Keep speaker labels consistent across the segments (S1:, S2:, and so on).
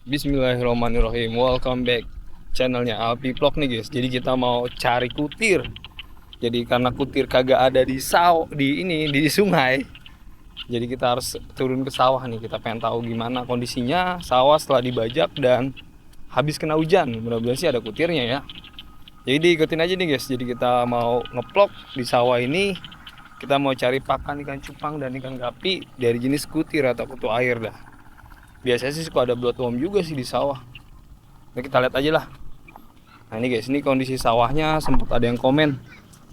S1: Bismillahirrahmanirrahim. Welcome back channelnya Alpi Vlog nih guys. Jadi kita mau cari kutir. Jadi karena kutir kagak ada di di sungai. Jadi kita harus turun ke sawah nih. Kita pengen tahu gimana kondisinya sawah setelah dibajak dan habis kena hujan. Mudah-mudahan sih ada kutirnya ya. Jadi ikutin aja nih guys. Jadi kita mau ngeplok di sawah ini. Kita mau cari pakan ikan cupang dan ikan gapi dari jenis kutir atau kutu air dah. Biasanya sih suka ada bloodworm juga sih di sawah. Nah, kita lihat aja lah. Nah ini guys, ini kondisi sawahnya. Sempat ada yang komen,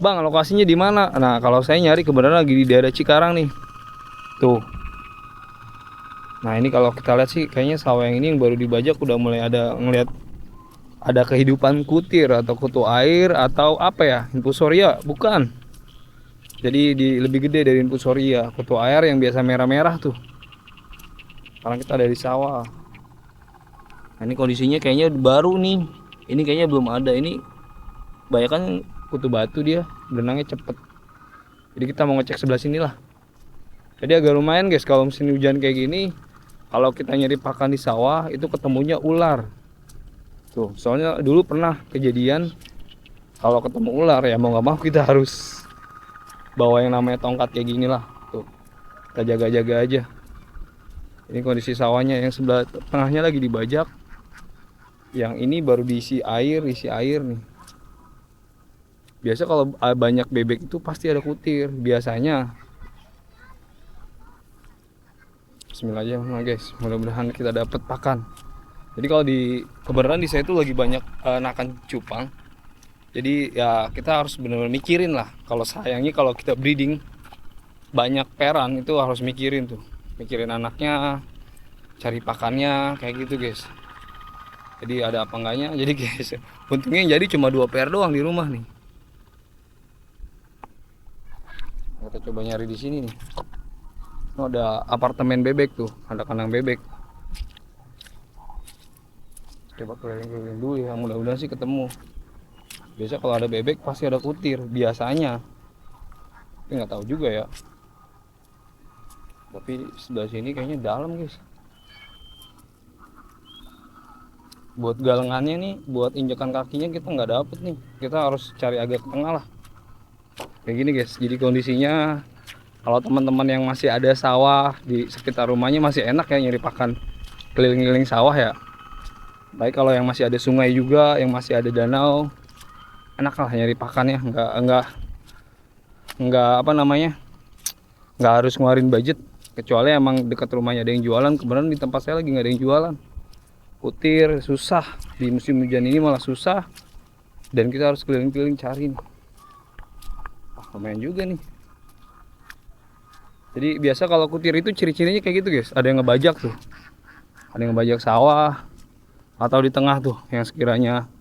S1: "Bang, lokasinya di mana?" Nah kalau saya nyari kebenaran lagi di daerah Cikarang nih. Tuh. Nah ini kalau kita lihat sih kayaknya sawah yang ini yang baru dibajak udah mulai ada ngelihat ada kehidupan kutir atau kutu air atau apa ya, infusoria bukan. Jadi lebih gede dari infusoria, kutu air yang biasa merah-merah tuh. Karena kita ada di sawah. Nah, ini kondisinya kayaknya baru nih. Ini kayaknya belum ada. Ini banyak kan kutu batu, dia berenangnya cepet. Jadi kita mau ngecek sebelah sini lah. Jadi agak lumayan guys kalau musim hujan kayak gini. Kalau kita nyari pakan di sawah itu ketemunya ular. Tuh, soalnya dulu pernah kejadian kalau ketemu ular ya mau nggak mau kita harus bawa yang namanya tongkat kayak gini lah. Tuh, kita jaga-jaga aja. Ini kondisi sawahnya yang sebelah tengahnya lagi dibajak. Yang ini baru isi air nih. Biasa kalau banyak bebek itu pasti ada kutir biasanya. Bismillahirrahmanirrahim guys, mudah-mudahan kita dapat pakan. Jadi kalau kebenaran di saya itu lagi banyak nakan cupang. Jadi ya kita harus benar-benar mikirin lah. Kalau sayangnya kalau kita breeding banyak peran itu harus mikirin tuh. Mikirin anaknya, cari pakannya kayak gitu guys. Jadi ada apa enggaknya. Jadi guys, untungnya yang jadi cuma 2 pair doang di rumah nih. Kita coba nyari di sini nih. Oh, ada apartemen bebek tuh, ada kandang bebek. Coba keliling-keliling dulu ya, mudah-mudahan sih ketemu. Biasa kalau ada bebek pasti ada kutir, biasanya. Tapi nggak tahu juga ya. Tapi sebelah sini kayaknya dalam guys. Buat galengannya nih, buat injakan kakinya kita nggak dapet nih. Kita harus cari agak ke tengah lah. Kayak gini guys, jadi kondisinya kalau teman-teman yang masih ada sawah di sekitar rumahnya masih enak ya nyari pakan keliling-keliling sawah ya. Baik kalau yang masih ada sungai juga, yang masih ada danau, enak lah nyari pakannya, nggak apa namanya, nggak harus ngeluarin budget. Kecuali emang dekat rumahnya ada yang jualan. Kebetulan di tempat saya lagi nggak ada yang jualan. Kutir susah di musim hujan ini, malah susah, dan kita harus keliling-keliling cari nih. Lumayan juga nih. Jadi biasa kalau kutir itu ciri-cirinya kayak gitu guys. Ada yang ngebajak tuh, ada yang ngebajak sawah atau di tengah tuh yang sekiranya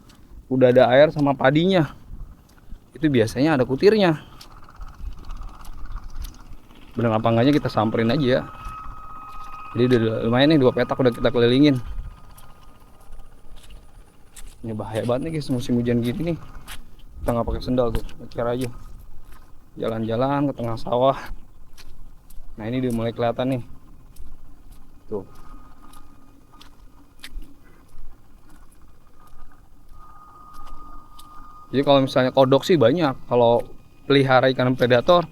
S1: udah ada air sama padinya, itu biasanya ada kutirnya. Bener apa enggaknya kita samperin aja ya. Jadi udah lumayan nih, 2 petak udah kita kelilingin. Ini bahaya banget nih guys musim hujan gini nih. Kita nggak pakai sendal tuh, ngecer aja. Jalan-jalan ke tengah sawah. Nah ini udah mulai kelihatan nih. Tuh. Jadi kalau misalnya kodok sih banyak. Kalau pelihara ikan predator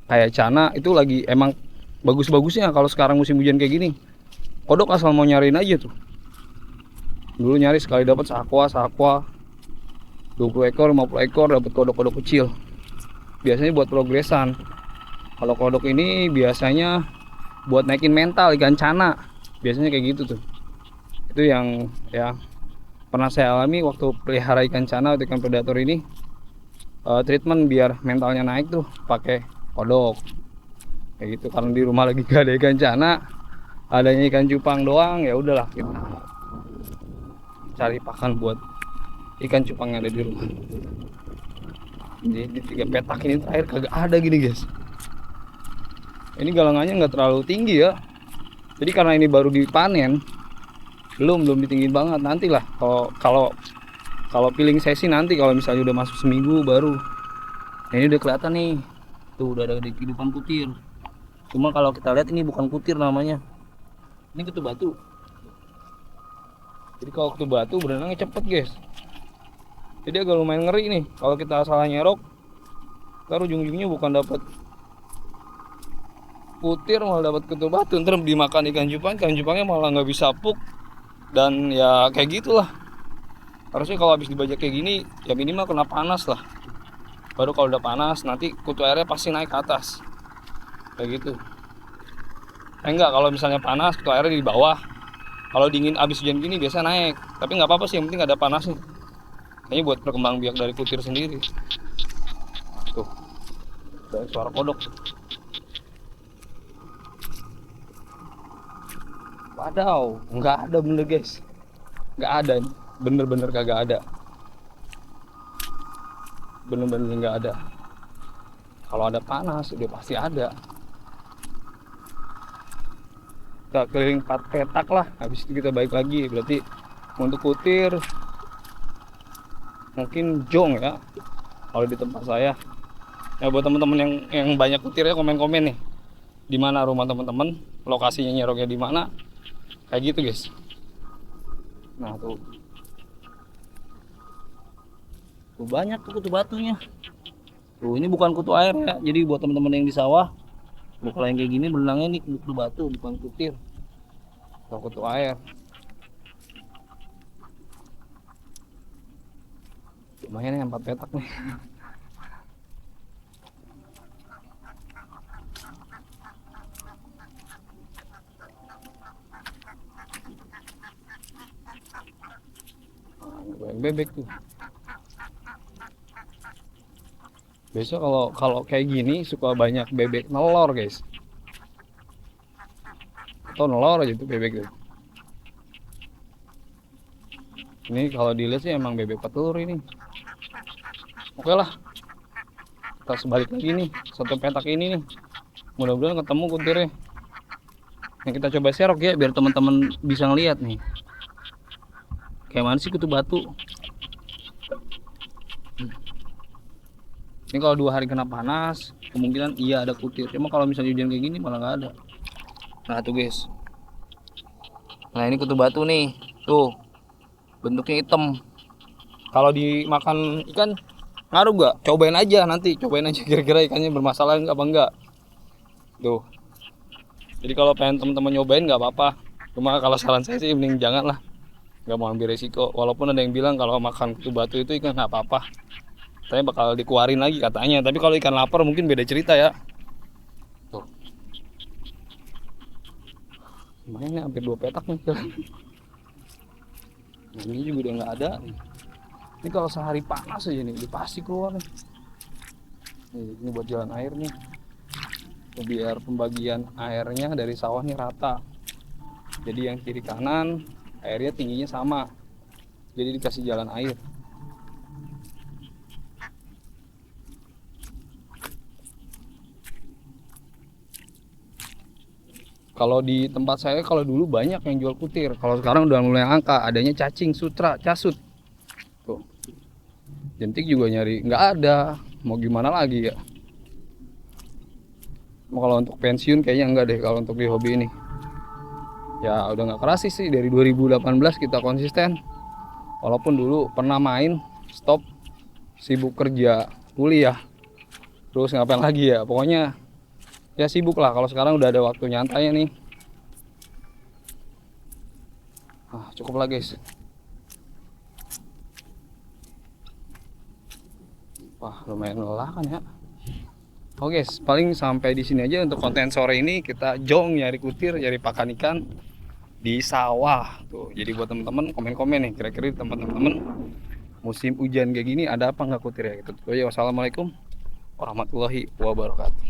S1: kayak cana itu lagi emang bagus-bagusnya kalau sekarang musim hujan kayak gini. Kodok asal mau nyariin aja tuh. Dulu nyari sekali dapat sakwa 20 ekor, 50 ekor dapat kodok-kodok kecil. Biasanya buat progresan. Kalau kodok ini biasanya buat naikin mental ikan cana. Biasanya kayak gitu tuh. Itu yang ya pernah saya alami waktu pelihara ikan cana atau ikan predator ini. Treatment biar mentalnya naik tuh pakai kodok. Kayak gitu, karena di rumah lagi gak ada ikan cana, adanya ikan cupang doang, ya udahlah kita cari pakan buat ikan cupang yang ada di rumah. Jadi di 3 petak ini terakhir kagak ada gini guys. Ini galangannya nggak terlalu tinggi ya. Jadi karena ini baru dipanen, belum ditinggiin banget. Nantilah kalau piling sesi nanti kalau misalnya udah masuk seminggu baru. Nah, ini udah kelihatan nih. Tuh udah ada kehidupan kutir. Cuma kalau kita lihat ini bukan kutir namanya. Ini kutu batu. Jadi kalau kutu batu berenangnya cepet guys. Jadi agak lumayan ngeri nih kalau kita salah nyerok, ntar ujung-ujungnya bukan dapat kutir malah dapat kutu batu, ntar dimakan ikan cupangnya malah nggak bisa puk, dan ya kayak gitulah. Harusnya kalau habis dibajak kayak gini ya minimal kena panas lah, baru kalau udah panas nanti kutu airnya pasti naik ke atas kayak gitu. Enggak, kalau misalnya panas kutu airnya di bawah, kalau dingin abis hujan gini biasa naik, tapi nggak apa-apa sih, yang penting ada panasnya. Kayaknya buat perkembang biak dari kutir sendiri. Tuh, ada suara kodok. Wadaw, nggak ada bener guys, nggak ada nih, bener-bener kagak ada, bener-bener nggak ada. Kalau ada panas udah pasti ada. Kita keliling 4 petak lah, habis itu kita balik lagi. Berarti untuk kutir mungkin jong ya kalau di tempat saya. Ya buat teman-teman yang banyak kutirnya, komen-komen nih di mana rumah teman-teman, lokasinya nyeroknya di mana, kayak gitu guys. Nah tuh banyak tuh kutu batunya. Tuh ini bukan kutu air ya, jadi buat teman-teman yang di sawah, kalau yang kayak gini berenangnya nih kutu batu, bukan kutir atau kutu air. Lumayan ya 4 petak nih. Banyak bebek tuh. Biasa kalau kayak gini suka banyak bebek nelor guys. Atau nelor aja tuh bebek tuh. Ini kalau dilihat sih emang bebek petelur ini. Oke lah, kita sebalik lagi nih, satu petak ini nih. Mudah-mudahan ketemu kutirnya. Yang kita coba serok ya, biar teman-teman bisa ngeliat nih. Kayak mana sih kutu batu? Ini kalau 2 hari kena panas, kemungkinan iya ada kutir. Cuma kalau misalnya hujan kayak gini malah nggak ada. Nah tuh guys. Nah ini kutu batu nih, tuh bentuknya hitam. Kalau dimakan ikan ngaruh nggak? Cobain aja nanti, cobain aja kira-kira ikannya bermasalah nggak apa enggak. Tuh. Jadi kalau pengen teman-teman nyobain nggak apa-apa. Cuma kalau saran saya sih mending jangan lah. Nggak mau ambil resiko. Walaupun ada yang bilang kalau makan kutu batu itu ikan nggak apa-apa. Saya bakal dikeluarin lagi katanya. Tapi kalau ikan lapar mungkin beda cerita ya. Tuh. Lumayan hampir 2 petak nih. Ini juga udah nggak ada. Ini kalau sehari panas aja nih, udah pasti keluar nih. Ini buat jalan air nih. Biar pembagian airnya dari sawah nih rata. Jadi yang kiri kanan airnya tingginya sama. Jadi dikasih jalan air. Kalau di tempat saya, kalau dulu banyak yang jual kutir. Kalau sekarang udah mulai angka, adanya cacing, sutra, casut. Tuh. Jentik juga nyari nggak ada. Mau gimana lagi ya? Kalau untuk pensiun kayaknya enggak deh kalau untuk di hobi ini. Ya udah nggak keras sih, dari 2018 kita konsisten. Walaupun dulu pernah main, stop, sibuk kerja, kuliah. Terus ngapain lagi ya? Pokoknya ya sibuk lah. Kalau sekarang udah ada waktu nyantainya nih. Cukup lah guys. Wah lumayan lelah kan ya. Oke guys, paling sampai di sini aja untuk konten sore ini. Kita jong nyari kutir, nyari pakan ikan di sawah tuh. Jadi buat teman-teman komen-komen nih, kira-kira teman-teman musim hujan kayak gini ada apa nggak kutir ya gitu. Wassalamualaikum warahmatullahi wabarakatuh.